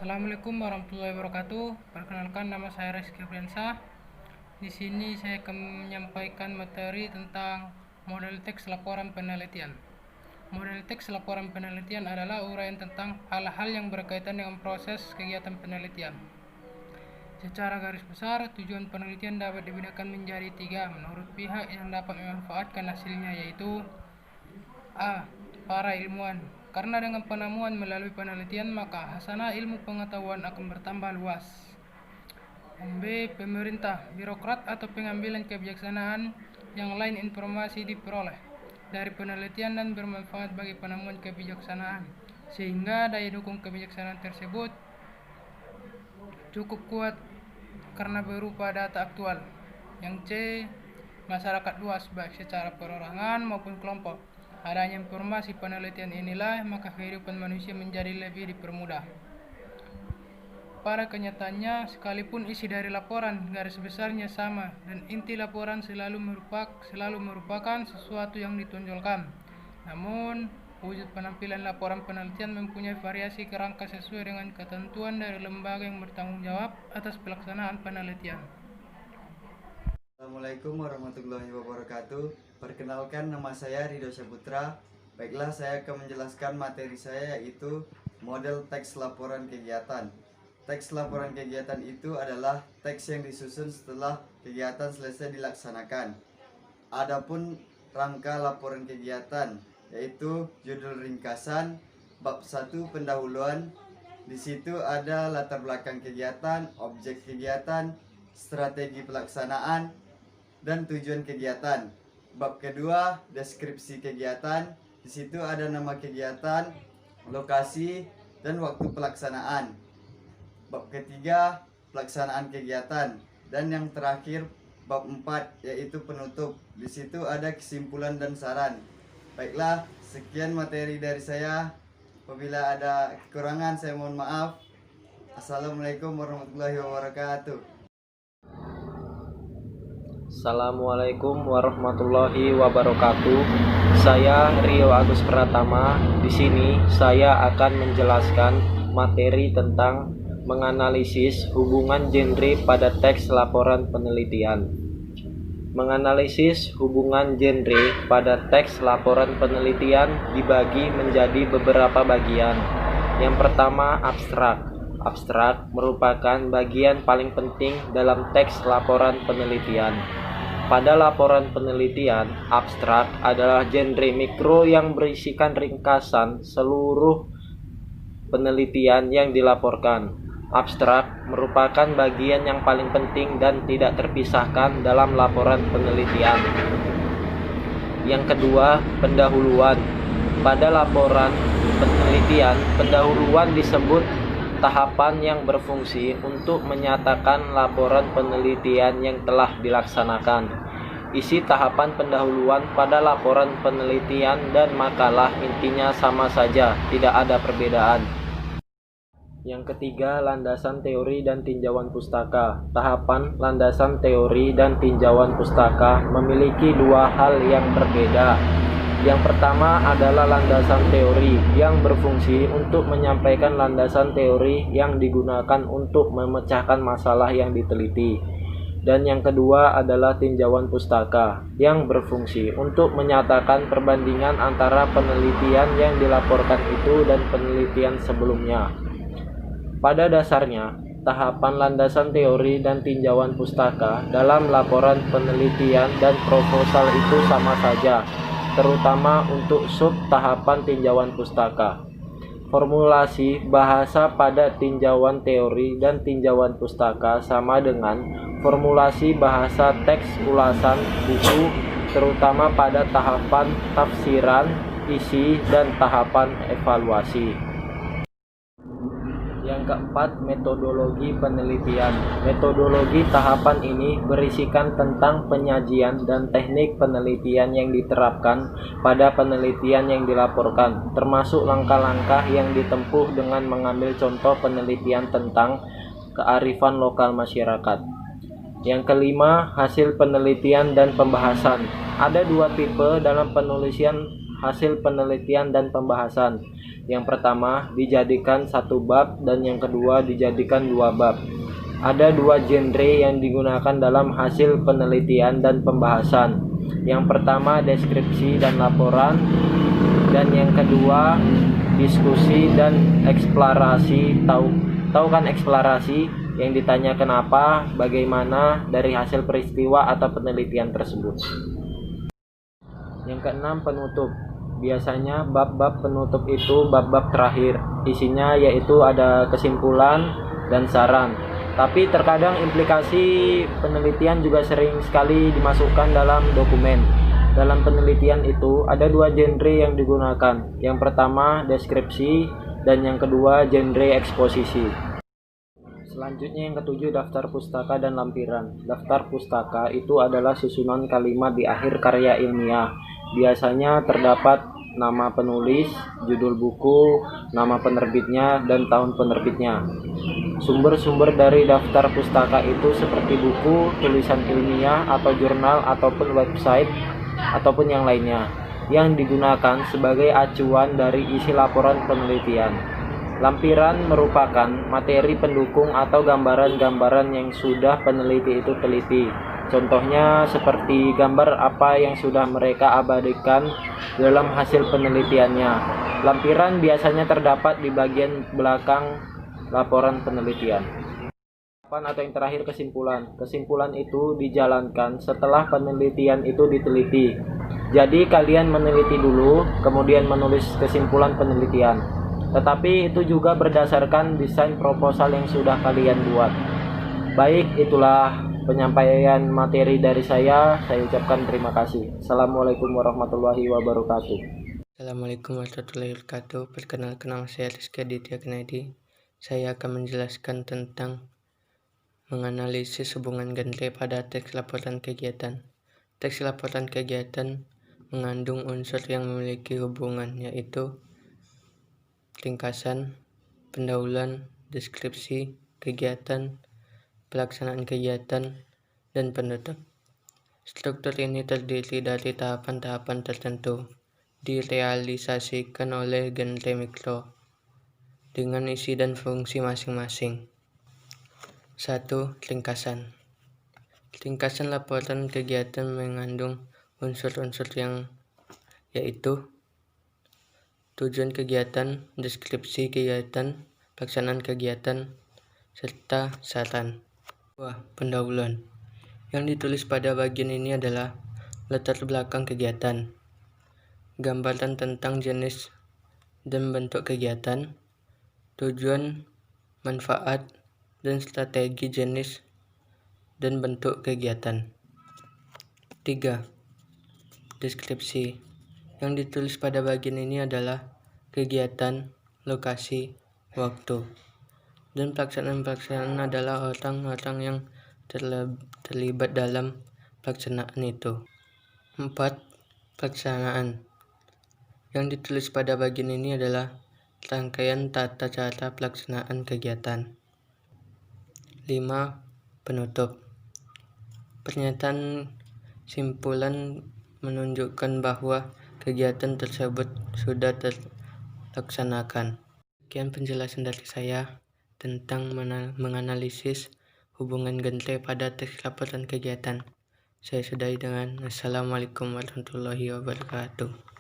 Assalamualaikum warahmatullahi wabarakatuh. Perkenalkan, nama saya Rizky Friansa. Di sini saya akan menyampaikan materi tentang model teks laporan penelitian. Model teks laporan penelitian adalah uraian tentang hal-hal yang berkaitan dengan proses kegiatan penelitian. Secara garis besar, tujuan penelitian dapat dibedakan menjadi 3 menurut pihak yang dapat memanfaatkan hasilnya, yaitu A. Para ilmuwan. Karena dengan penemuan melalui penelitian, maka hasanah ilmu pengetahuan akan bertambah luas. B. Pemerintah, birokrat atau pengambilan kebijaksanaan yang lain informasi diperoleh dari penelitian dan bermanfaat bagi penemuan kebijaksanaan, sehingga daya dukung kebijaksanaan tersebut cukup kuat karena berupa data aktual. Yang C. Masyarakat luas, baik secara perorangan maupun kelompok. Adanya informasi penelitian inilah maka kehidupan manusia menjadi lebih dipermudah. Pada kenyataannya, sekalipun isi dari laporan garis besarnya sama dan inti laporan selalu merupakan sesuatu yang ditonjolkan, namun wujud penampilan laporan penelitian mempunyai variasi kerangka sesuai dengan ketentuan dari lembaga yang bertanggung jawab atas pelaksanaan penelitian. Assalamualaikum warahmatullahi wabarakatuh. Perkenalkan, nama saya Ridho Saputra. Baiklah, saya akan menjelaskan materi saya, yaitu model teks laporan kegiatan. Teks laporan kegiatan itu adalah teks yang disusun setelah kegiatan selesai dilaksanakan. Adapun rangka laporan kegiatan, yaitu judul ringkasan, bab 1 pendahuluan. Di situ ada latar belakang kegiatan, objek kegiatan, strategi pelaksanaan, dan tujuan kegiatan. Bab kedua, deskripsi kegiatan. Di situ ada nama kegiatan, lokasi, dan waktu pelaksanaan. Bab ketiga, pelaksanaan kegiatan. Dan yang terakhir, bab 4, yaitu penutup. Di situ ada kesimpulan dan saran. Baiklah, sekian materi dari saya. Apabila ada kekurangan, saya mohon maaf. Assalamualaikum warahmatullahi wabarakatuh. Assalamualaikum warahmatullahi wabarakatuh. Saya Rio Agus Pratama. Di sini saya akan menjelaskan materi tentang menganalisis hubungan genre pada teks laporan penelitian. Menganalisis hubungan genre pada teks laporan penelitian dibagi menjadi beberapa bagian. Yang pertama, abstrak. Abstrak merupakan bagian paling penting dalam teks laporan penelitian. Pada laporan penelitian, abstrak adalah genre mikro yang berisikan ringkasan seluruh penelitian yang dilaporkan. Abstrak merupakan bagian yang paling penting dan tidak terpisahkan dalam laporan penelitian. Yang kedua, pendahuluan. Pada laporan penelitian, pendahuluan disebut tahapan yang berfungsi untuk menyatakan laporan penelitian yang telah dilaksanakan. Isi tahapan pendahuluan pada laporan penelitian dan makalah intinya sama saja, tidak ada perbedaan. Yang ketiga, landasan teori dan tinjauan pustaka. Tahapan landasan teori dan tinjauan pustaka memiliki dua hal yang berbeda. Yang pertama adalah landasan teori yang berfungsi untuk menyampaikan landasan teori yang digunakan untuk memecahkan masalah yang diteliti. Dan yang kedua adalah tinjauan pustaka yang berfungsi untuk menyatakan perbandingan antara penelitian yang dilaporkan itu dan penelitian sebelumnya. Pada dasarnya, tahapan landasan teori dan tinjauan pustaka dalam laporan penelitian dan proposal itu sama saja, terutama untuk sub tahapan tinjauan pustaka. Formulasi bahasa pada tinjauan teori dan tinjauan pustaka sama dengan formulasi bahasa teks ulasan buku, terutama pada tahapan tafsiran, isi, dan tahapan evaluasi. Yang keempat, metodologi penelitian. Metodologi tahapan ini berisikan tentang penyajian dan teknik penelitian yang diterapkan pada penelitian yang dilaporkan, termasuk langkah-langkah yang ditempuh dengan mengambil contoh penelitian tentang kearifan lokal masyarakat. Yang kelima, hasil penelitian dan pembahasan. Ada dua tipe dalam penulisan hasil penelitian dan pembahasan. Yang pertama dijadikan satu bab dan yang kedua dijadikan dua bab. Ada dua genre yang digunakan dalam hasil penelitian dan pembahasan. Yang pertama deskripsi dan laporan, dan yang kedua diskusi dan eksplorasi. Tahu kan eksplorasi, yang ditanya kenapa, bagaimana dari hasil peristiwa atau penelitian tersebut. Yang keenam, penutup. Biasanya bab-bab penutup itu bab-bab terakhir. Isinya yaitu ada kesimpulan dan saran. Tapi terkadang implikasi penelitian juga sering sekali dimasukkan dalam dokumen. Dalam penelitian itu ada dua genre yang digunakan. Yang pertama deskripsi dan yang kedua genre eksposisi. Selanjutnya yang ketujuh, daftar pustaka dan lampiran. Daftar pustaka itu adalah susunan kalimat di akhir karya ilmiah. Biasanya terdapat nama penulis, judul buku, nama penerbitnya, dan tahun penerbitnya. Sumber-sumber dari daftar pustaka itu seperti buku, tulisan ilmiah, atau jurnal, ataupun website, ataupun yang lainnya, yang digunakan sebagai acuan dari isi laporan penelitian. Lampiran merupakan materi pendukung atau gambaran-gambaran yang sudah peneliti itu teliti. Contohnya seperti gambar apa yang sudah mereka abadikan dalam hasil penelitiannya. Lampiran biasanya terdapat di bagian belakang laporan penelitian. Atau yang terakhir, kesimpulan. Kesimpulan itu dijalankan setelah penelitian itu diteliti. Jadi kalian meneliti dulu, kemudian menulis kesimpulan penelitian. Tetapi itu juga berdasarkan desain proposal yang sudah kalian buat. Baik, itulah penyampaian materi dari saya. Saya ucapkan terima kasih. Assalamualaikum warahmatullahi wabarakatuh. Assalamualaikum warahmatullahi wabarakatuh. Perkenalkan, nama saya Rizky Aditya Kennedy. Saya akan menjelaskan tentang menganalisis hubungan genre pada teks laporan kegiatan. Teks laporan kegiatan mengandung unsur yang memiliki hubungan, yaitu ringkasan, pendahuluan, deskripsi kegiatan, pelaksanaan kegiatan, dan penutup. Struktur ini terdiri dari tahapan-tahapan tertentu, direalisasikan oleh genre mikro dengan isi dan fungsi masing-masing. 1. Ringkasan. Ringkasan laporan kegiatan mengandung unsur-unsur yang yaitu tujuan kegiatan, deskripsi kegiatan, pelaksanaan kegiatan, serta saran. 2. Pendahuluan. Yang ditulis pada bagian ini adalah latar belakang kegiatan, gambaran tentang jenis dan bentuk kegiatan, tujuan, manfaat, dan strategi jenis dan bentuk kegiatan. 3. Deskripsi. Yang ditulis pada bagian ini adalah kegiatan, lokasi, waktu, dan pelaksanaan adalah orang-orang yang terlibat dalam pelaksanaan itu. 4. Pelaksanaan. Yang ditulis pada bagian ini adalah rangkaian tata cara pelaksanaan kegiatan. 5. Penutup. Pernyataan simpulan menunjukkan bahwa kegiatan tersebut sudah terlaksanakan. Sekian penjelasan dari saya tentang menganalisis hubungan genre pada teks laporan kegiatan. Saya sudahi dengan Assalamualaikum warahmatullahi wabarakatuh.